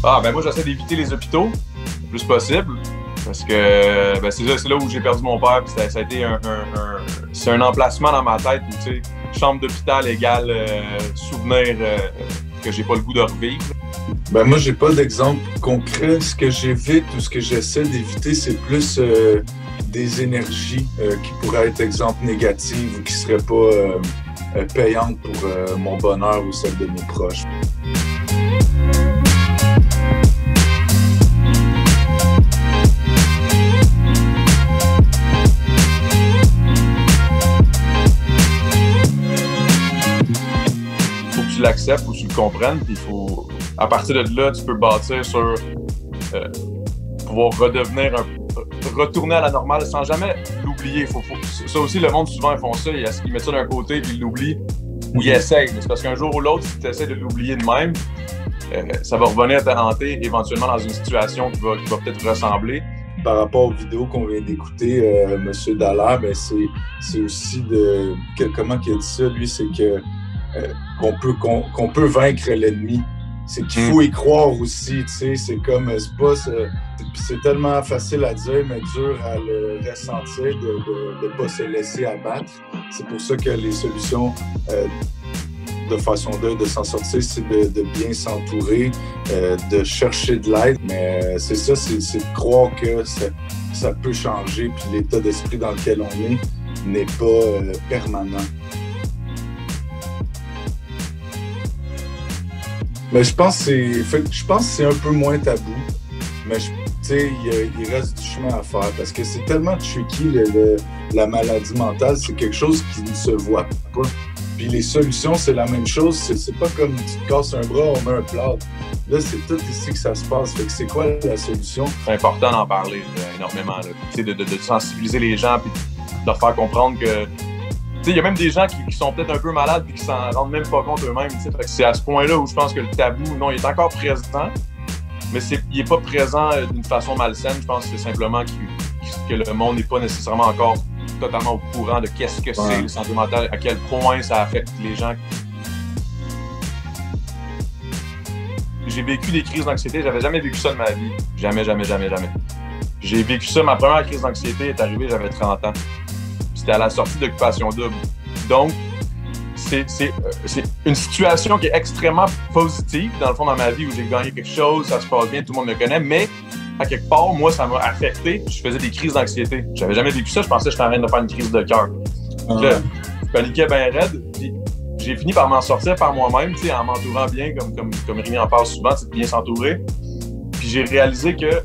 Ah, ben moi, j'essaie d'éviter les hôpitaux le plus possible. Parce que c'est là où j'ai perdu mon père. Puis ça a été c'est un emplacement dans ma tête où, tu sais, chambre d'hôpital égale souvenir que j'ai pas le goût de revivre. Ben moi, j'ai pas d'exemple concret. Ce que j'évite ou ce que j'essaie d'éviter, c'est plus des énergies qui pourraient être, exemple, négatives ou qui seraient pas payantes pour mon bonheur ou celle de mes proches. Tu l'acceptes ou tu le comprennes, puis il faut, à partir de là, tu peux bâtir sur pouvoir retourner à la normale sans jamais l'oublier. Ça aussi, le monde, souvent, ils font ça, ils mettent ça d'un côté, puis ils l'oublient, ou ils essayent. Mais c'est parce qu'un jour ou l'autre, si tu essaies de l'oublier de même, ça va revenir te hanter éventuellement dans une situation qui va peut-être ressembler. Par rapport aux vidéos qu'on vient d'écouter, M. Dallaire, ben c'est aussi comment il a dit ça, lui, c'est que qu'on peut vaincre l'ennemi. C'est qu'il faut y croire aussi, tu sais, c'est comme, c'est tellement facile à dire, mais dur à le ressentir, de ne pas se laisser abattre. C'est pour ça que les solutions de façon de s'en sortir, c'est de bien s'entourer, de chercher de l'aide, mais c'est ça, c'est de croire que ça peut changer, puis l'état d'esprit dans lequel on n'est pas permanent. Mais je pense que c'est un peu moins tabou. Mais tu sais, il reste du chemin à faire parce que c'est tellement tricky, la maladie mentale. C'est quelque chose qui ne se voit pas. Puis les solutions, c'est la même chose. C'est pas comme tu te casses un bras, on met un plâtre. Là, c'est tout ici que ça se passe. Fait que c'est quoi la solution? C'est important d'en parler énormément. De sensibiliser les gens puis de leur faire comprendre que il y a même des gens qui sont peut-être un peu malades et qui s'en rendent même pas compte eux-mêmes. C'est à ce point-là où je pense que le tabou, non, il est encore présent, mais il n'est pas présent d'une façon malsaine. Je pense que c'est simplement que le monde n'est pas nécessairement encore totalement au courant de qu'est-ce que c'est le santé mentale, à quel point ça affecte les gens. J'ai vécu des crises d'anxiété, j'avais jamais vécu ça de ma vie. Jamais. J'ai vécu ça, ma première crise d'anxiété est arrivée, j'avais 30 ans. C'était à la sortie d'Occupation Double. Donc, c'est une situation qui est extrêmement positive, dans le fond, dans ma vie, où j'ai gagné quelque chose, ça se passe bien, tout le monde me connaît, mais à quelque part, moi, ça m'a affecté. Je faisais des crises d'anxiété. J'avais jamais vécu ça, je pensais que j'étais en train de faire une crise de cœur. Je paniquais bien raide, puis j'ai fini par m'en sortir par moi-même, en m'entourant bien, comme Rémi en parle souvent, de bien s'entourer. Puis j'ai réalisé que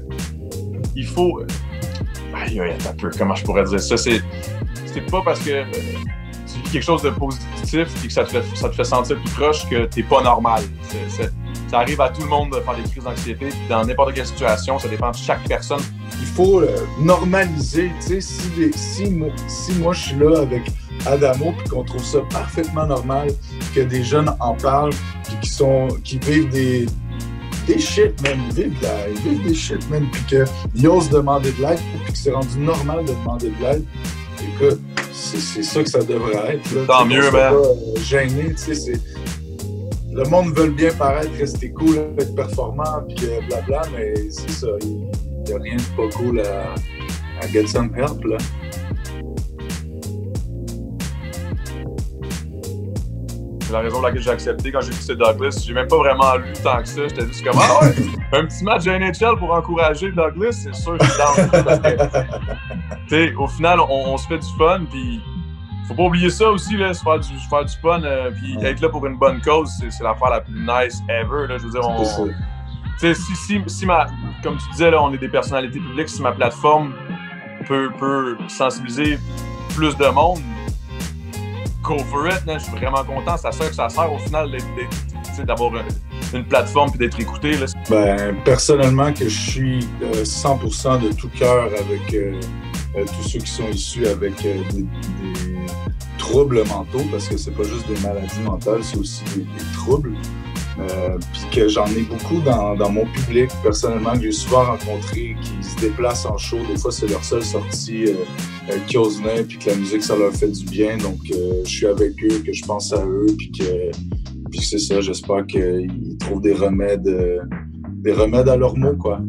il faut... un peu, comment je pourrais dire ça? C'est pas parce que tu vis quelque chose de positif et que ça te fait sentir plus proche que t'es pas normal. Ça arrive à tout le monde de faire des crises d'anxiété. Dans n'importe quelle situation, ça dépend de chaque personne. Il faut normaliser. Si moi je suis là avec Adamo puis qu'on trouve ça parfaitement normal que des jeunes en parlent puis qui vivent des shit, man. Ils vivent des shit, man. Puis qu'ils osent demander de l'aide puis que c'est rendu normal de demander de l'aide. Écoute, c'est ça que ça devrait être. Là. Tant mieux, man. Pas gêné, tu sais, le monde veut bien paraître, rester cool, être performant, puis blabla, mais c'est ça. Il n'y a rien de pas cool à get some help, là. C'est la raison pour laquelle j'ai accepté quand j'ai écouté Douglas. J'ai même pas vraiment lu tant que ça. J'étais juste comme, un petit match de NHL pour encourager Douglas, c'est sûr que je suis down. Parce que, au final, on se fait du fun, puis faut pas oublier ça aussi, là, se faire du fun, puis être là pour une bonne cause, c'est l'affaire la plus nice ever. Là, je veux dire, si comme tu disais, là, on est des personnalités publiques, si ma plateforme peut sensibiliser plus de monde, go for it, là, je suis vraiment content. C'est à ça que ça sert au final d'avoir une plateforme et d'être écouté. Là. Ben, personnellement, que je suis 100% de tout cœur avec tous ceux qui sont issus avec des troubles mentaux, parce que c'est pas juste des maladies mentales, c'est aussi des troubles. Puis que j'en ai beaucoup dans mon public, personnellement, que j'ai souvent rencontré, qui se déplacent en show. Des fois, c'est leur seule sortie qui osent venir, puis que la musique, ça leur fait du bien. Donc, je suis avec eux, que je pense à eux, puis c'est ça. J'espère qu'ils trouvent des remèdes des remèdes à leurs maux, quoi.